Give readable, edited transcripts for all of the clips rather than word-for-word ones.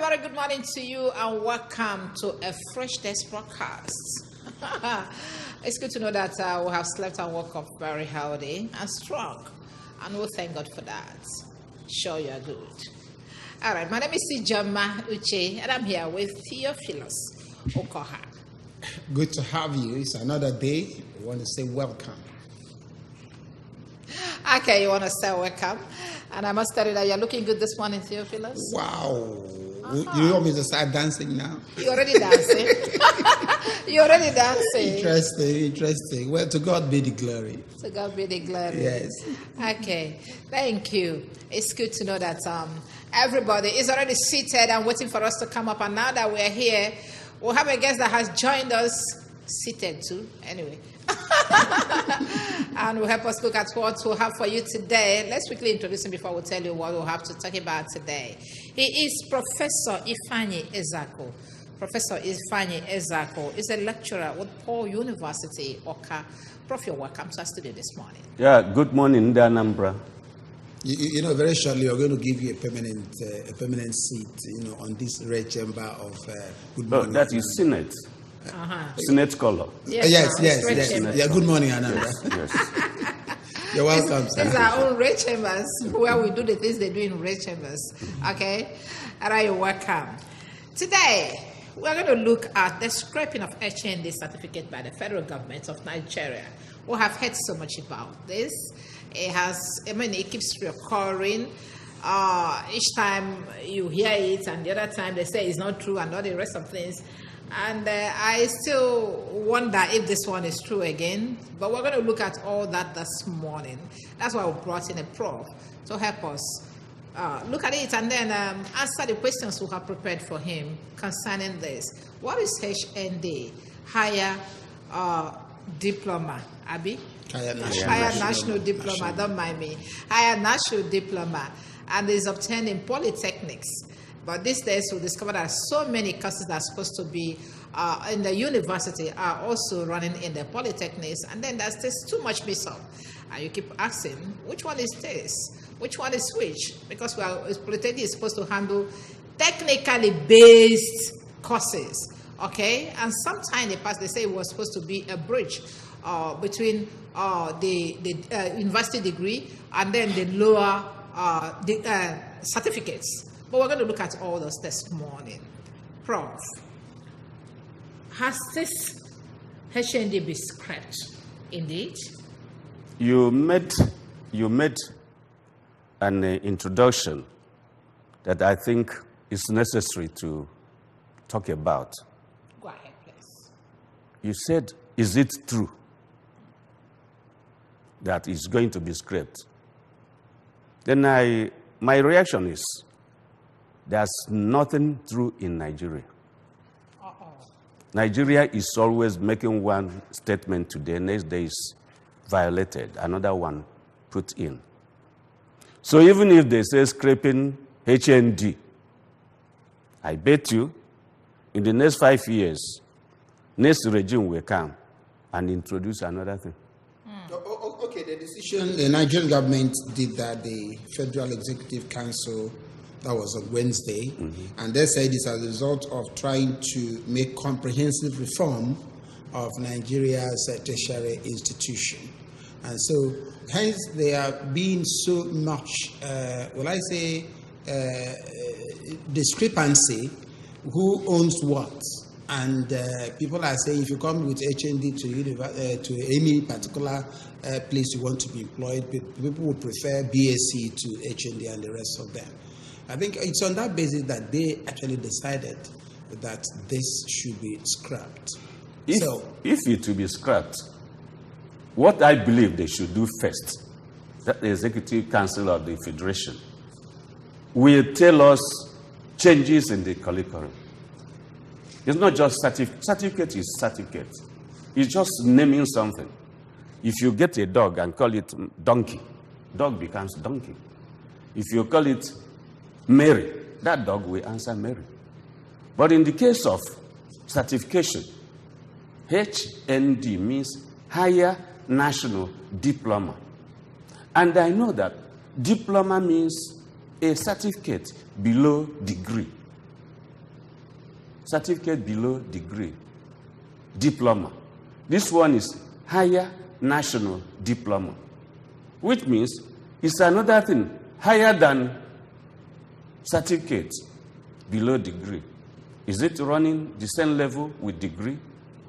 very good morning to you and welcome to a Fresh Desk broadcast. It's good to know that we have slept and woke up very healthy and strong, and we'll thank God for that. Sure, you are good. All right, my name is Ijoma Uche, and I'm here with Theophilus Okoha. Good to have you. It's another day. We want to say welcome. Okay, you want to say welcome? And I must tell you that you're looking good this morning, Theophilus. Wow. You want me to start dancing now? You're already dancing. You're already dancing. Interesting. Well, to God be the glory. To God be the glory. Yes. Okay. Thank you. It's good to know that everybody is already seated and waiting for us to come up. And now that we're here, we'll have a guest that has joined us seated too. Anyway. And will help us look at what we'll have for you today. Let's quickly introduce him before we tell you what we'll have to talk about today. He is Professor Ifeanyi Ezeaku. Professor Ifeanyi Ezeaku is a lecturer with Paul University, Oka. Prof, you're welcome to our studio this morning. Yeah, good morning, Anambra. You know, very shortly we're going to give you a permanent seat, on this red chamber of Good Morning. That is Senate. Senate color. Yes. Yeah, good morning, Anambra. Yes. You're welcome. These are our red chambers where we do the things they do in red chambers. Okay? All right, you're welcome. Today, we're going to look at the scrapping of HND certificate by the federal government of Nigeria. We have heard so much about this. It keeps recurring. Each time you hear it, and the other time they say it's not true, and all the rest of things. And I still wonder if this one is true again. But we're going to look at all that this morning. That's why we brought in a prof to help us look at it and then answer the questions we have prepared for him concerning this. What is HND? Higher Diploma, Abi? Higher National Diploma, don't mind me. Higher National Diploma, and is obtained in polytechnics. But these days we discover that so many courses that are supposed to be in the university are also running in the polytechnics, and then there's just too much mix-up. And you keep asking, which one is this? Which one is which? Because polytechnic is supposed to handle technically based courses, okay? And sometime in the past they say it was supposed to be a bridge between the university degree and then the lower certificates. But we're going to look at all those this morning. Prof, has this HND been scrapped? Indeed. You made an introduction that I think is necessary to talk about. Go ahead, please. You said, is it true that it's going to be scrapped? Then my reaction is, there's nothing true in Nigeria. Nigeria is always making one statement today, next day is violated, another one put in. So even if they say scraping HND, I bet you in the next 5 years, next regime will come and introduce another thing. Okay, the decision the Nigerian government did that, the Federal Executive Council, that was on Wednesday, and they said it's as a result of trying to make comprehensive reform of Nigeria's tertiary institution. And so, hence, there are being so much, discrepancy, who owns what. And people are saying if you come with HND to any particular place you want to be employed, people would prefer BSc to HND and the rest of them. I think it's on that basis that they actually decided that this should be scrapped. If it will be scrapped, what I believe they should do first, that the Executive Council of the Federation will tell us changes in the curriculum. It's not just certificate. Certificate is certificate. It's just naming something. If you get a dog and call it donkey, dog becomes donkey. If you call it Mary, that dog will answer Mary. But in the case of certification, HND means Higher National Diploma. And I know that diploma means a certificate below degree. certificate below degree, diploma. This one is higher national diploma, which means it's another thing higher than certificate below degree. Is it running the same level with degree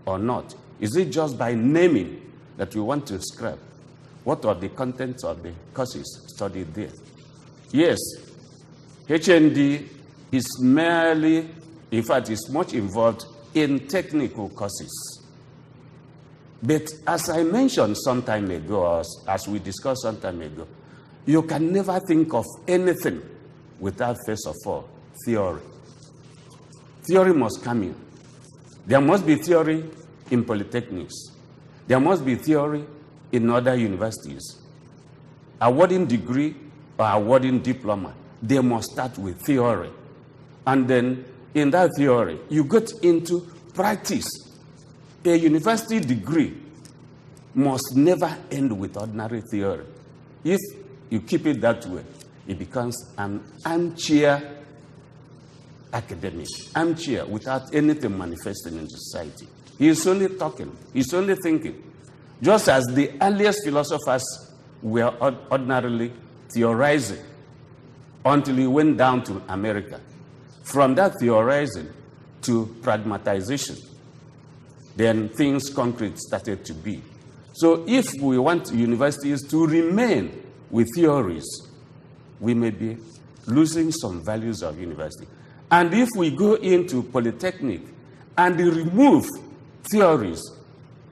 or not? Is it just by naming that we want to scrap? What are the contents of the courses studied there? Yes, HND is merely, in fact, is much involved in technical courses. But as I mentioned some time ago, as we discussed some time ago, you can never think of anything without, first of all, theory. Theory must come in. There must be theory in polytechnics. There must be theory in other universities. Awarding degree or awarding diploma, they must start with theory. And then in that theory, you get into practice. A university degree must never end with ordinary theory. If you keep it that way, it becomes an armchair academic, armchair without anything manifesting in society. He is only talking, he's only thinking. Just as the earliest philosophers were ordinarily theorizing until he went down to America. From that theorizing to pragmatization, then things concrete started to be. So if we want universities to remain with theories, we may be losing some values of university. And if we go into polytechnic and remove theories,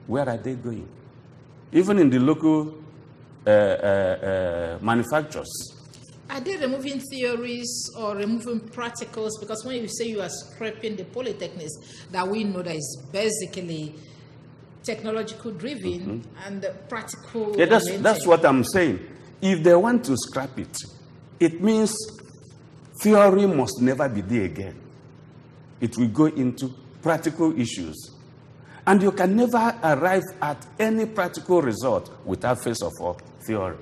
where are they going? Even in the local manufacturers. Are they removing theories or removing practicals? Because when you say you are scrapping the polytechnics, that we know that is basically technological driven and practical. Yeah, that's what I'm saying. If they want to scrap it, it means theory must never be there again. It will go into practical issues. And you can never arrive at any practical result without, first of all, theory.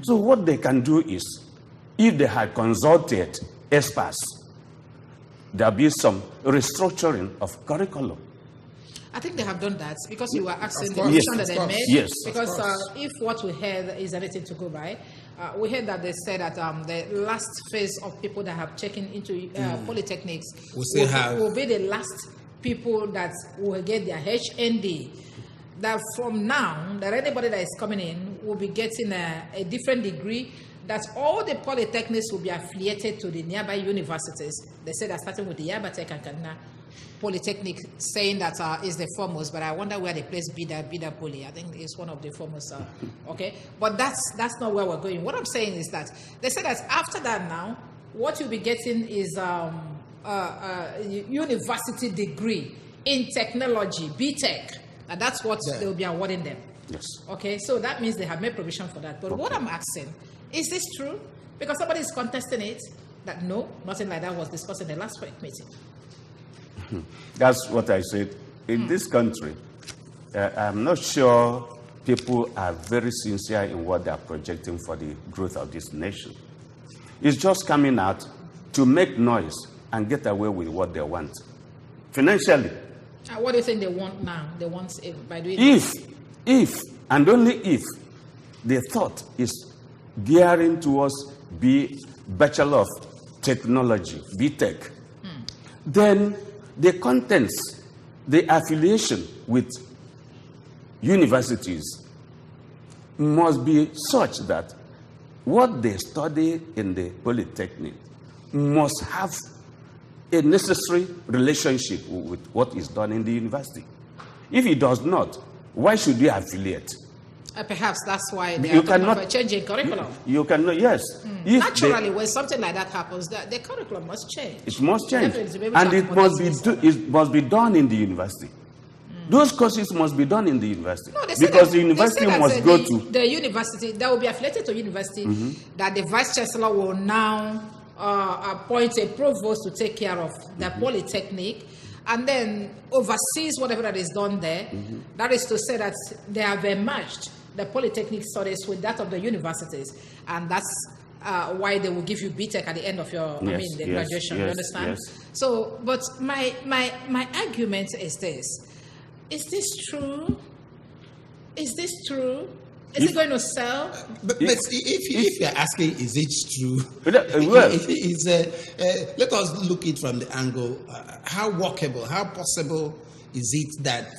So what they can do is, if they had consulted experts, there'll be some restructuring of curriculum. I think they have done that because you were asking the course. question that Yes, they made. yes. Because if what we heard is anything to go by, we heard that they said that the last phase of people that have taken into polytechnics will be the last people that will get their HND. That from now, that anybody that is coming in will be getting a different degree, that all the polytechnics will be affiliated to the nearby universities. They said that starting with the Yabatech and Kaduna Polytechnic, saying that is the foremost, but I wonder where they place Bida Poly. I think it's one of the foremost. Okay, but that's not where we're going. What I'm saying is that they said that after that now, what you'll be getting is university degree in technology, BTech, and that's what they'll be awarding them. Yes. Okay, so that means they have made provision for that. But what I'm asking, is this true? Because somebody is contesting it, that no, nothing like that was discussed in the last meeting. That's what I said. In this country, I'm not sure people are very sincere in what they are projecting for the growth of this nation. It's just coming out to make noise and get away with what they want. Financially. What do you think they want now? They want by doing this? If, and only if, the thought is gearing towards be Bachelor of Technology, BTech, then the contents, the affiliation with universities must be such that what they study in the polytechnic must have a necessary relationship with what is done in the university. If it does not, why should you affiliate? Perhaps that's why they are talking about changing curriculum. You cannot, yes. Naturally, when something like that happens, the curriculum must change. It must change. And it must be done in the university. Those courses must be done in the university. No, because the university must go to... The university, that will be affiliated to university, that the vice chancellor will now appoint a provost to take care of the polytechnic, and then oversees whatever that is done there. That is to say that they have merged the polytechnic studies with that of the universities, and that's why they will give you BTEC at the end of your graduation. You understand? Yes. So, but my argument is this: is this true? Is this true? Is it going to sell? But if you're asking, is it true? Well, Let us look it from the angle: how workable, how possible is it that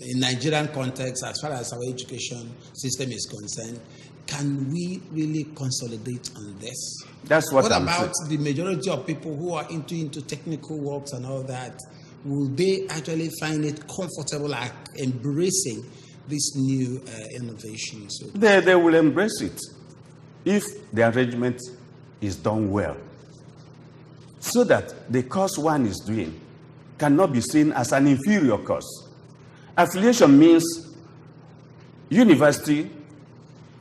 in Nigerian context, as far as our education system is concerned, can we really consolidate on this? That's what I'm about saying. The majority of people who are into technical works and all that? Will they actually find it comfortable at embracing this new innovation? So They will embrace it if the arrangement is done well, so that the course one is doing cannot be seen as an inferior course. Affiliation means university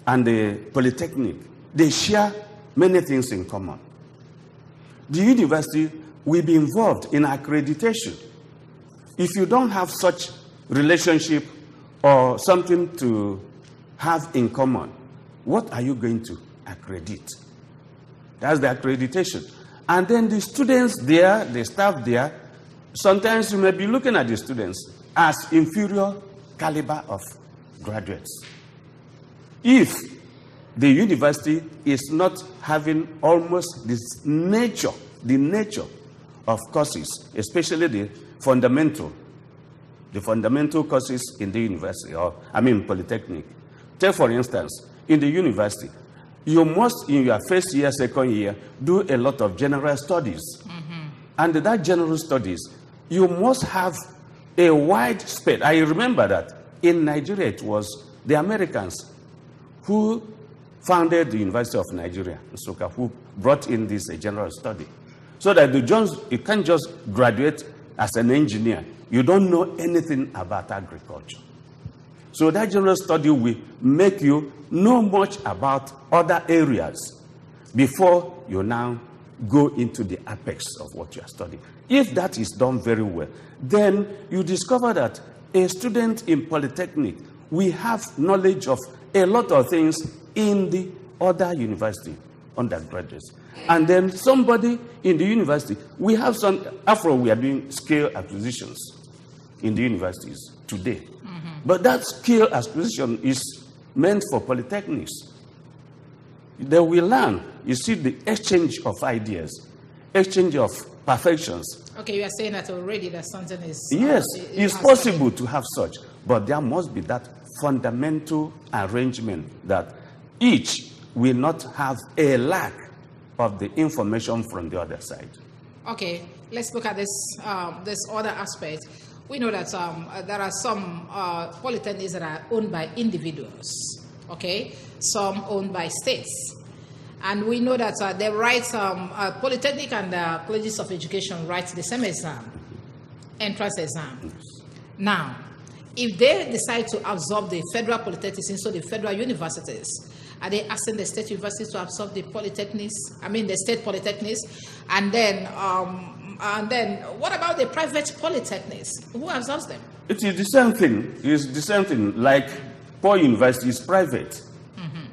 and the polytechnic, they share many things in common. The university will be involved in accreditation. If you don't have such relationship or something to have in common, what are you going to accredit? That's the accreditation. And then the students there, the staff there, sometimes you may be looking at the students as inferior caliber of graduates. If the university is not having almost the nature of courses, especially the fundamental courses in the university, polytechnic. Take, for instance, in the university, you must, in your first year, second year, do a lot of general studies. Mm-hmm. And that general studies, you must have a wide spread. I remember that in Nigeria, it was the Americans who founded the University of Nigeria, Nsukka, who brought in this general study. So that you can't just graduate as an engineer. You don't know anything about agriculture. So that general study will make you know much about other areas before you now go into the apex of what you are studying. If that is done very well, then you discover that a student in polytechnic will have knowledge of a lot of things in the other university undergraduates. And then somebody in the university, we have some, we are doing skill acquisitions in the universities today. Mm-hmm. But that skill acquisition is meant for polytechnics. They will learn, you see, the exchange of ideas, exchange of perfections. Okay, you are saying that already that something is... Yes, it's possible to have such, but there must be that fundamental arrangement that each will not have a lack of the information from the other side. Okay, let's look at this other aspect. We know that there are some polytechnics that are owned by individuals, okay? Some owned by states. And we know that they write, Polytechnic and colleges of education write the same exam, entrance exam. Now, if they decide to absorb the federal polytechnics into the federal universities, are they asking the state universities to absorb the polytechnics? the state polytechnics? And then what about the private polytechnics? Who absorbs them? It is the same thing. It's the same thing. Like Paul University is private. Mm-hmm.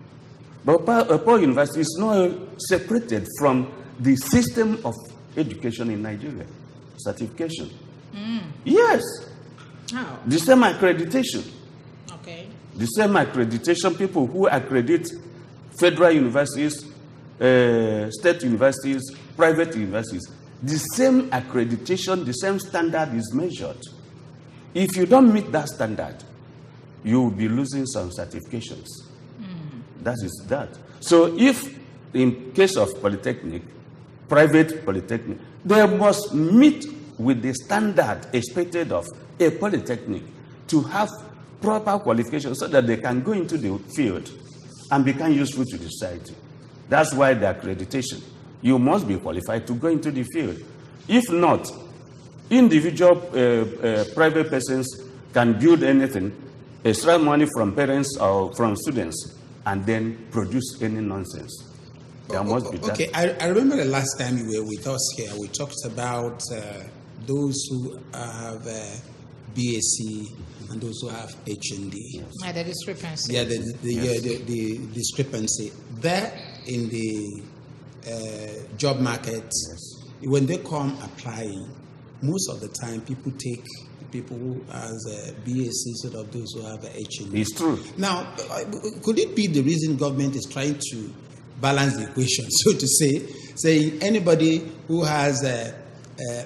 But Paul University is not separated from the system of education in Nigeria. Certification. Mm. Yes. How? The same accreditation. Okay. The same accreditation, people who accredit federal universities, state universities, private universities, the same accreditation, the same standard is measured. If you don't meet that standard, you will be losing some certifications. Mm. That is that. So if, in case of polytechnic, private polytechnic, they must meet with the standard expected of a polytechnic to have proper qualifications so that they can go into the field and become useful to the society. That's why the accreditation. You must be qualified to go into the field. If not, individual private persons can build anything, extract money from parents or from students, and then produce any nonsense. There must be that. Okay, I remember the last time you were with us here, we talked about those who have BSc and those who have HND. The discrepancy. Yeah, the discrepancy. There in the job market, when they come applying, most of the time people take people who has a BAC instead of those who have a HND. It's true. Now, could it be the reason government is trying to balance the equation, so to say, saying anybody who has a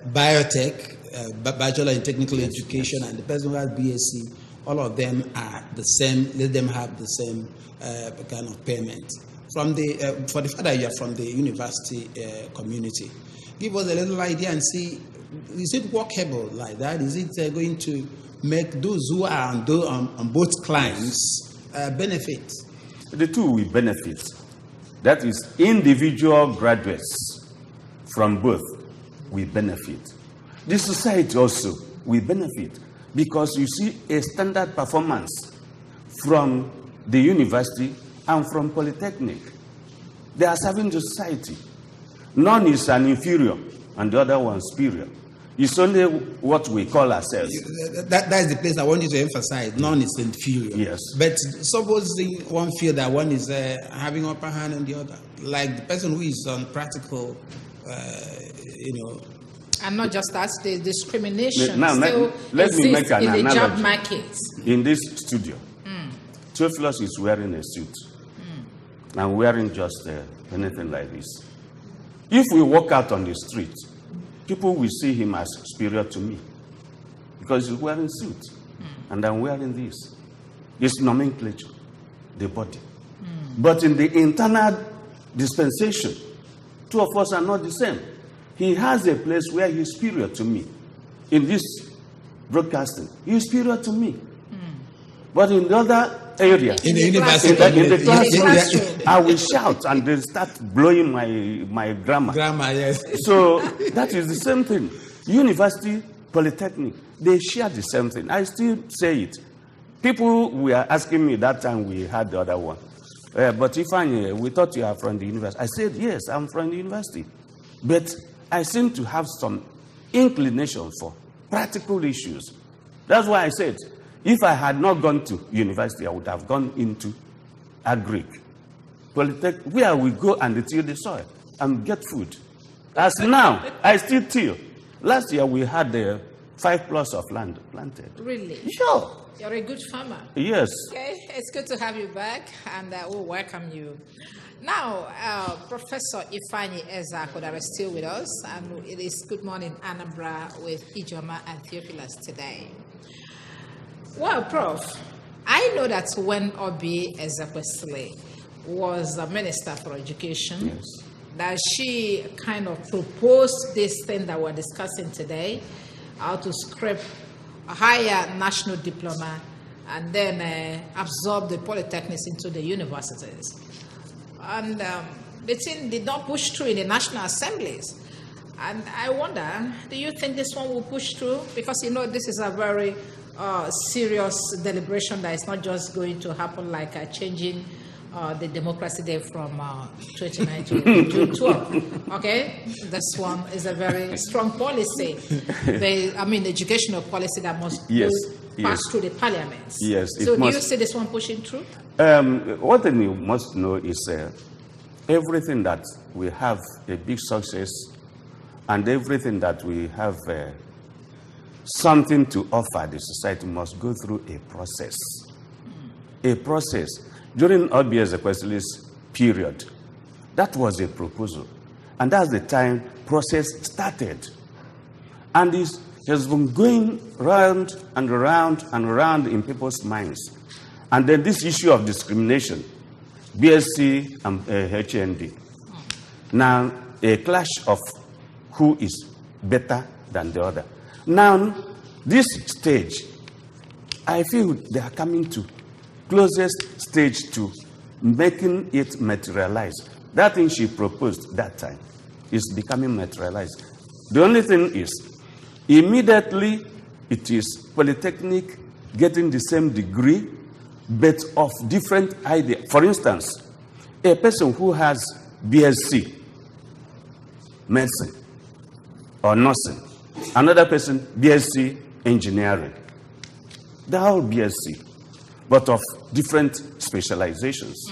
biotech, bachelor in technical education, and the person who has BSc, all of them are the same, let them have the same kind of payment. From the, for the fact that you are from the university community, give us a little idea and see, is it workable like that? Is it going to make those who are on both clients benefit? The two will benefit. That is, individual graduates from both will benefit. The society also will benefit because you see a standard performance from the university and from polytechnic. They are serving the society. None is an inferior and the other one superior. It's only what we call ourselves. That is the place I want you to emphasize. None is inferior. Yes. But supposing one feel that one is having upper hand on the other, like the person who is on practical, And not just that, the discrimination now, still let me make an in the analogy. job market. In this studio, Theophilus is wearing a suit. I'm wearing just anything like this. If we walk out on the street, people will see him as superior to me because he's wearing a suit and I'm wearing this. It's nomenclature, the body. But in the internal dispensation, two of us are not the same. He has a place where he's superior to me. In this broadcasting, he's superior to me. But in the other area, in the university, in the classroom, classroom, I will shout and they start blowing my grammar. Grammar, yes. So that is the same thing. University, polytechnic, they share the same thing. I still say it. People were asking me that time we had the other one. But Ifeanyi, we thought you are from the university. I said, yes, I'm from the university. But I seem to have some inclination for practical issues. That's why I said, if I had not gone to university, I would have gone into agric, polytech, where we go and till the soil and get food. As now, I still till. Last year we had 5+ of land planted. Really? Sure. You're a good farmer. Yes. Okay, it's good to have you back, and we'll welcome you. Now, Professor Ifeanyi Ezeaku that is still with us, and it is Good Morning Anambra with GMA and Theophilus today. Well, Prof, I know that when Obi Ezeaku was the Minister for Education, Yes. that she kind of proposed this thing that we're discussing today, how to scrape a higher national diploma and then absorb the polytechnics into the universities. And the thing did not push through in the National Assemblies. And I wonder, do you think this one will push through? Because, this is a very serious deliberation that is not just going to happen like changing the Democracy Day from 29 to June 12. Okay? This one is a very strong policy. Educational policy that must pass through the parliament. Yes. So do you see this one pushing through? One thing you must know is everything that we have a big success and everything that we have something to offer the society must go through a process. A process. During Obi Ezeaku's period, that was a proposal. And that's the time process started. And it has been going round and round and round in people's minds. And then this issue of discrimination, BSc and HND. Now, a clash of who is better than the other. Now, this stage, I feel they are coming to closest stage to making it materialize. That thing she proposed that time is becoming materialized. The only thing is, immediately it is polytechnic getting the same degree, but of different idea. For instance, a person who has BSc, medicine, or nursing, another person BSc, engineering. They're all BSc, but of different specializations.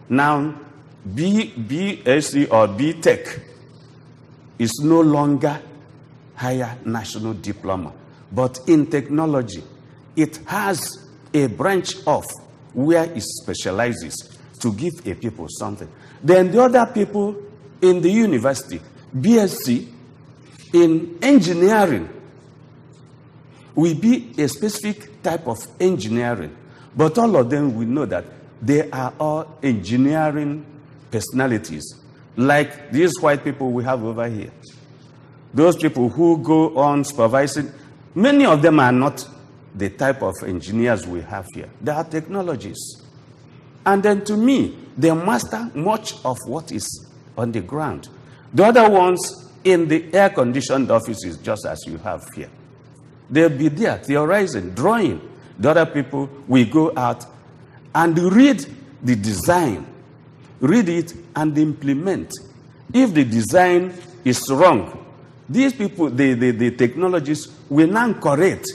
Now, BSc or BTech is no longer higher national diploma, but in technology, it has a branch of where it specializes to give a people something. Then the other people in the university, BSc in engineering, will be a specific type of engineering, but all of them will know that they are all engineering personalities, like these white people we have over here. Those people who go on supervising, many of them are not the type of engineers we have here. They are technologists. And then to me, they master much of what is on the ground. The other ones in the air-conditioned offices, just as you have here. They'll be there, theorizing, drawing. The other people will go out and read the design, read it and implement. If the design is wrong, these people, the technologists, will now correct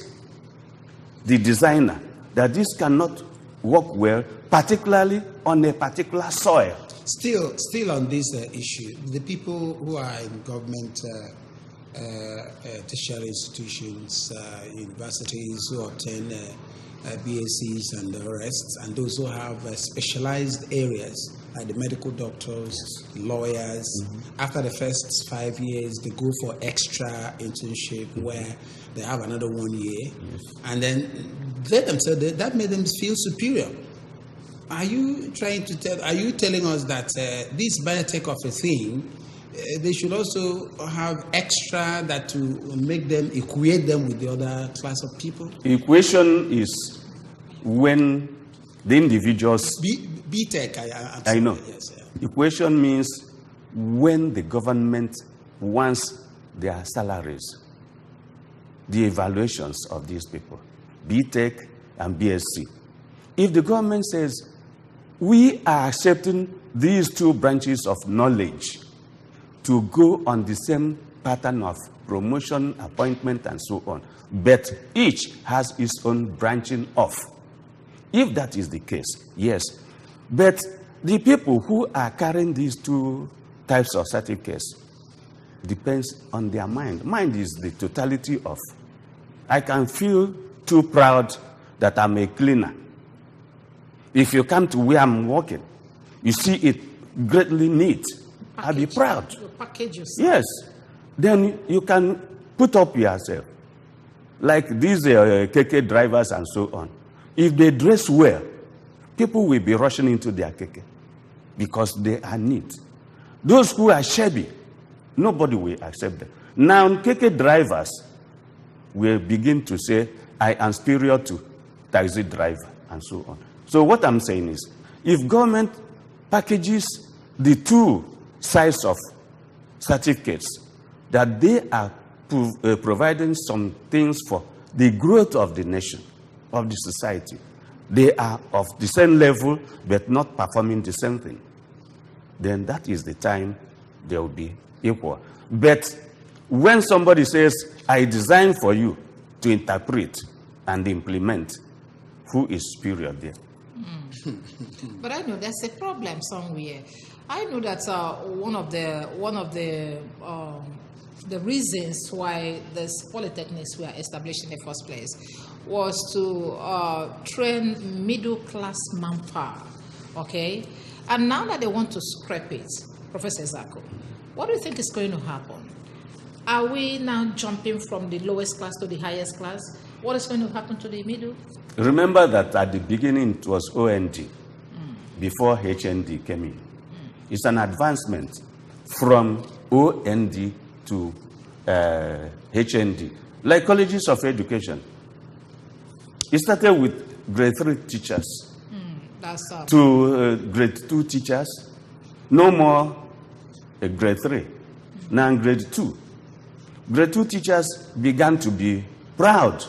the designer that this cannot work well, particularly on a particular soil. Still on this issue, the people who are in government tertiary institutions, universities, who obtain BScs and the rest, and those who have specialized areas, like the medical doctors, lawyers, after the first 5 years, they go for extra internship where they have another 1 year, and then let them say that made them feel superior. Are you telling us that this biotech of a thing, they should also have extra that to make them, equate them with the other class of people? Equation is when the individuals... BTech, I know. Yes, yeah. Equation means when the government wants their salaries, the evaluations of these people, BTech and BSc. If the government says, we are accepting these two branches of knowledge to go on the same pattern of promotion, appointment, and so on, but each has its own branching off. If that is the case, yes. But the people who are carrying these two types of certificates depends on their mind. Mind is the totality of, I can feel too proud that I'm a cleaner. If you come to where I'm working, you see it greatly neat. I'll be proud. Package yourself. Yes. Then you can put up yourself. Like these KK drivers and so on. If they dress well, people will be rushing into their KK because they are neat. Those who are shabby, nobody will accept them. Now, KK drivers will begin to say, I am superior to taxi driver and so on. So what I'm saying is, if government packages the two sides of certificates, that they are providing some things for the growth of the nation, of the society, they are of the same level but not performing the same thing, then that is the time they will be equal. But when somebody says, I design for you to interpret and implement, who is superior there? But I know there's a problem somewhere. I know that one of the reasons why this polytechnics were established in the first place was to train middle class manpower. Okay, and now that they want to scrap it, Professor Ezeaku, what do you think is going to happen? Are we now jumping from the lowest class to the highest class? What is going to happen to the middle? Remember that at the beginning it was OND before HND came in. It's an advancement from OND to HND, like colleges of education. It started with grade 3 teachers to grade 2 teachers, no more grade 3, now grade 2. Grade 2 teachers began to be proud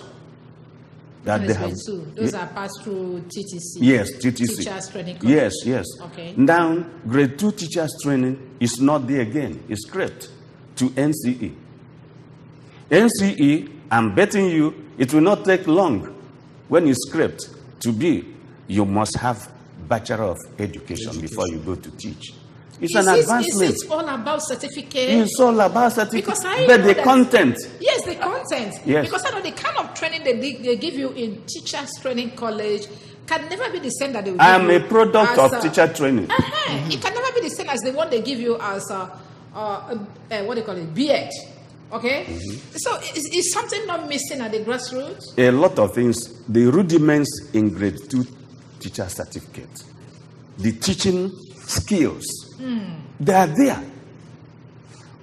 that they have. Those are passed through TTC. Yes, TTC. Teachers training college. Yes. Okay. Now, grade 2 teachers training is not there again. It's scrapped to NCE. NCE, I'm betting you, it will not take long when you scraped to be, you must have Bachelor of Education before you go to teach. It's an advancement. Is it all about certificate? It's all about certificate. Because I but know the that, content. Yes, the content. Yes. Because I know the kind of training they give you in teachers training college can never be the same that they will give you. I am a product of teacher training. It can never be the same as the one they give you as what they call it, BEd. Okay? So is something not missing at the grassroots? A lot of things. The rudiments in grade 2 teacher certificate, the teaching skills, they are there.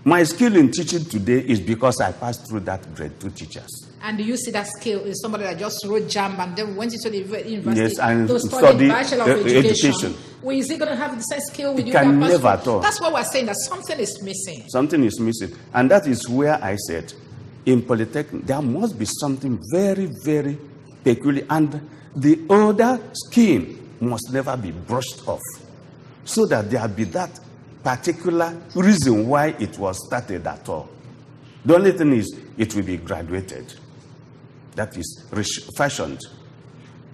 My skill in teaching today is because I passed through that grade 2 teachers. And do you see that skill in somebody that just wrote JAMB and then went into the university Yes, and to study Bachelor of education? Well, is he going to have the same skill with you? Can never at all. That's why we're saying that something is missing. Something is missing. And that is where I said, in Polytechnic, there must be something very, very peculiar. And the older skin must never be brushed off, so that there be that particular reason why it was started at all. The only thing is, it will be graduated. That is fashioned.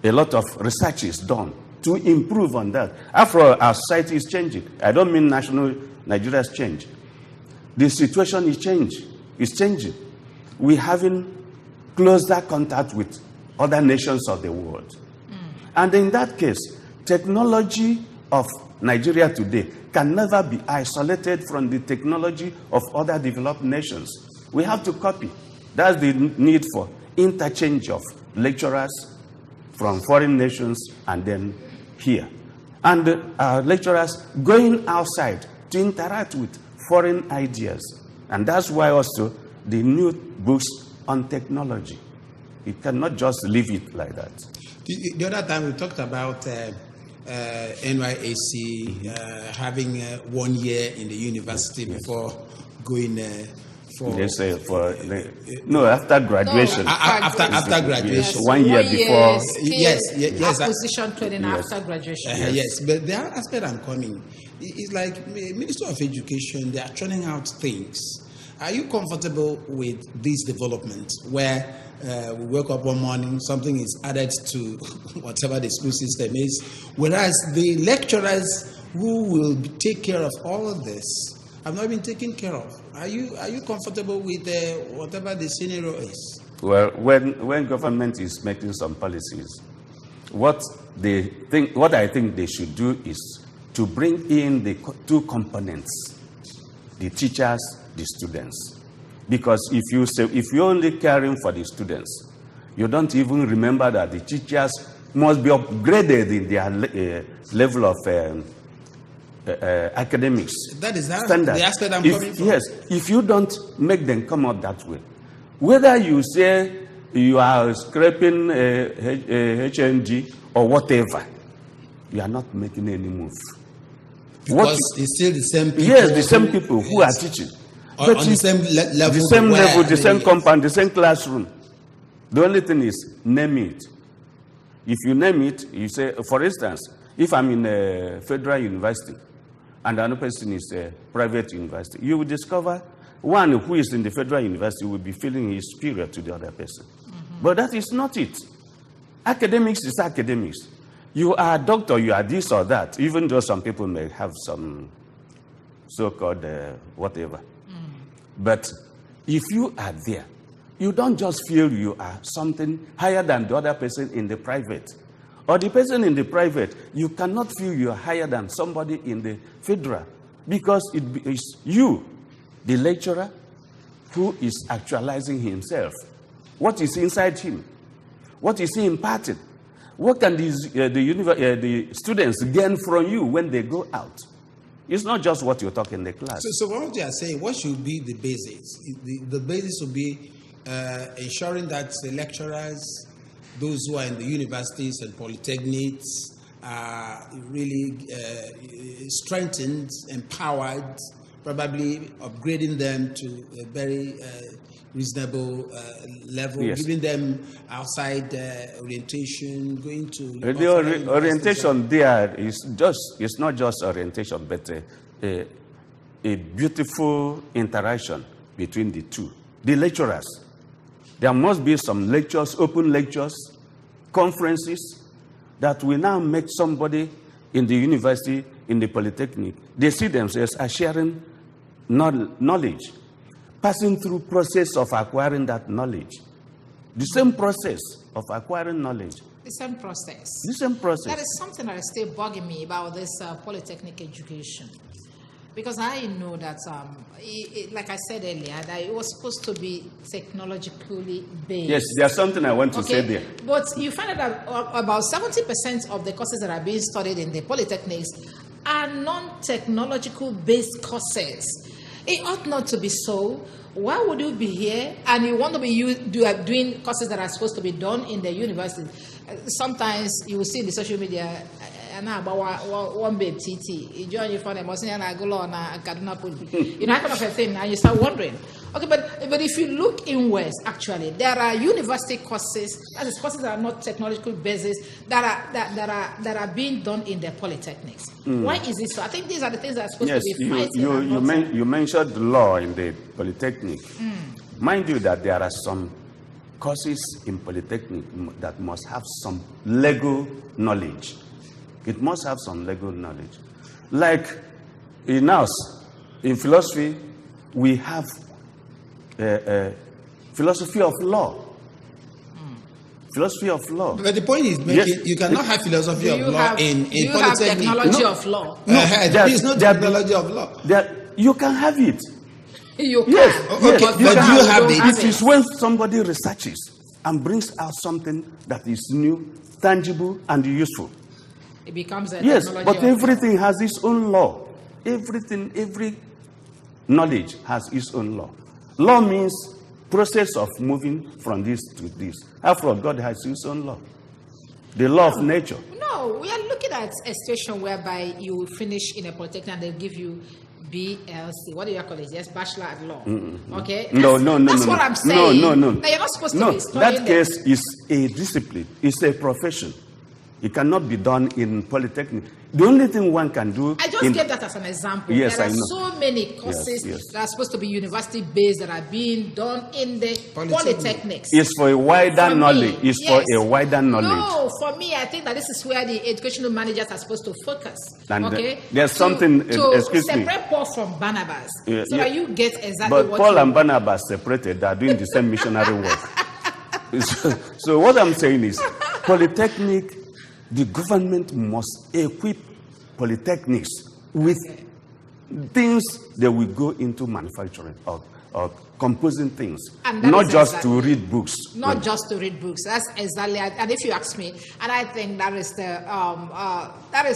A lot of research is done to improve on that. After all, our society is changing. I don't mean Nigeria's change. The situation is changing. We're having closer contact with other nations of the world. And in that case, technology of Nigeria today can never be isolated from the technology of other developed nations. We have to copy. That's the need for interchange of lecturers from foreign nations and then here. And lecturers going outside to interact with foreign ideas. And that's why also the new books on technology. You cannot just leave it like that. The other time we talked about NYAC having 1 year in the university before going for... They say after graduation. No, after graduation. Yes, 1 year before. Yes. Acquisition training after graduation. Yes, but the aspect I'm coming is like Minister of Education, they are churning out things. Are you comfortable with this development where we wake up one morning, something is added to whatever the school system is, whereas the lecturers who will take care of all of this have not been taken care of? Are you comfortable with whatever the scenario is? Well, when government is making some policies, what I think they should do is to bring in the two components, the teachers, the students. Because if you're only caring for the students, you don't even remember that the teachers must be upgraded in their level of academics. That is standard. The aspect I'm coming from. Yes, if you don't make them come out that way, whether you say you are scraping HND or whatever, you are not making any move. Because it's still the same people. Yes, the same people who are teaching. But on the same level. The same level, the same compound, the same classroom. The only thing is name it. If you name it, you say, for instance, if I'm in a federal university and another person is a private university, you will discover one who is in the federal university will be feeling he's superior to the other person. But that is not it. Academics is academics. You are a doctor, you are this or that, even though some people may have some so-called whatever. But if you are there, you don't just feel you are something higher than the other person in the private. Or the person in the private, you cannot feel you are higher than somebody in the federal. Because it is you, the lecturer, who is actualizing himself. What is inside him? What is he imparting? What can the students gain from you when they go out? It's not just what you talk in the class. So what you are saying, what should be the basis? The basis would be ensuring that the lecturers, those who are in the universities and polytechnics, are really strengthened, empowered, probably upgrading them to a very reasonable level, yes. Giving them outside orientation, going to... The orientation there is not just orientation, but a beautiful interaction between the two. The lecturers, there must be some lectures, open lectures, conferences that will now make somebody in the university, in the polytechnic, they see themselves as sharing knowledge, passing through process of acquiring that knowledge. The same process of acquiring knowledge. The same process. The same process. That is something that is still bugging me about this polytechnic education. Because I know that, like I said earlier, that it was supposed to be technologically based. Yes, there's something I want to say there. But you find out that about 70% of the courses that are being studied in the polytechnics are non-technological based courses. It ought not to be so. Why would you be here and you want to be doing courses that are supposed to be done in the university? Sometimes you will see in the social media, and about one babe TT, you join your phone and Kaduna Police. You know, that kind of a thing, and you start wondering. Okay, but if you look inwards, actually, there are university courses, that is courses that are not technological basis, that are being done in the polytechnics. Why is it so? I think these are the things that are supposed to be fighting. You mentioned the law in the polytechnic. Mind you that there are some courses in polytechnic that must have some legal knowledge. It must have some legal knowledge. Like in us, in philosophy, we have philosophy of law. Philosophy of law. But the point is, you cannot have philosophy of law in polytechnic. Technology of law. There is no technology of law. You can have it. You can. Yes, Okay, but do you have it is when somebody researches and brings out something that is new, tangible, and useful. It becomes a yes, technology but of everything has its own law. Every knowledge has its own law. Law means process of moving from this to this. After all, God has his own law. The law of nature. No, we are looking at a situation whereby you will finish in a polytechnic and they'll give you BLC. What do you call it? Yes, Bachelor at Law. Okay? No. That's what I'm saying. No. That you're not supposed to be studying. That case is a discipline. It's a profession. It cannot be done in polytechnic. The only thing one can do... I just gave that as an example. Yes, there are I know. so many courses that are supposed to be university-based that are being done in the polytechnics. It's for a wider knowledge. For a wider knowledge. No, for me, I think that this is where the educational managers are supposed to focus. And okay? There's something... excuse me. Separate Paul from Barnabas. So that you get exactly but what Paul and Barnabas separated. They are doing the same missionary work. So what I'm saying is, polytechnic... The government must equip polytechnics with things that will go into manufacturing or composing things, not just to read books. Not just to read books. That's exactly. And if you ask me, and I think that is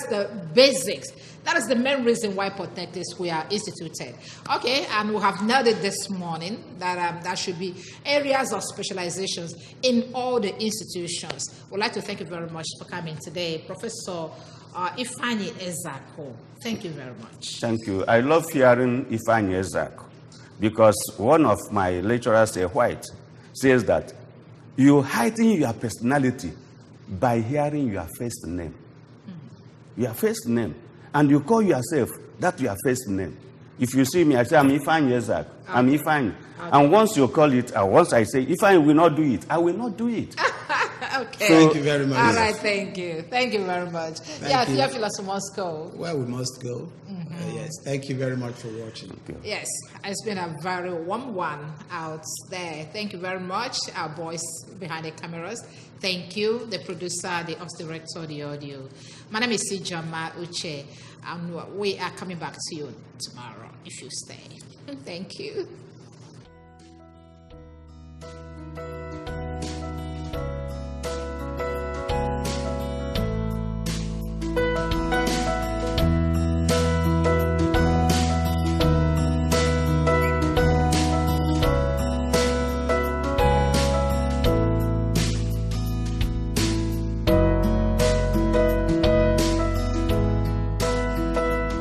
the basics. That is the main reason why polytechnics were instituted. Okay, and we have nailed it this morning that there should be areas of specializations in all the institutions. We'd like to thank you very much for coming today, Professor Ifeanyi Ezeaku. Thank you very much. Thank you. I love hearing Ifeanyi Ezeaku because one of my lecturers, a white, says that you heighten your personality by hearing your first name. Your first name. And you call yourself that your first name. If you see me, I say, I'm Ifeanyi Ezeaku. I'm Ifeanyi. And once you call it, and once I say, Ifeanyi will not do it, I will not do it. Okay. Thank you very much. All right, thank you. Thank you very much. Theophilus must go. Well, we must go. Yes, thank you very much for watching. Yes, it's been a very warm one out there. Thank you very much, our boys behind the cameras. Thank you, the producer, the ops director, the audio. My name is Sijama Uche, and we are coming back to you tomorrow if you stay. Thank you.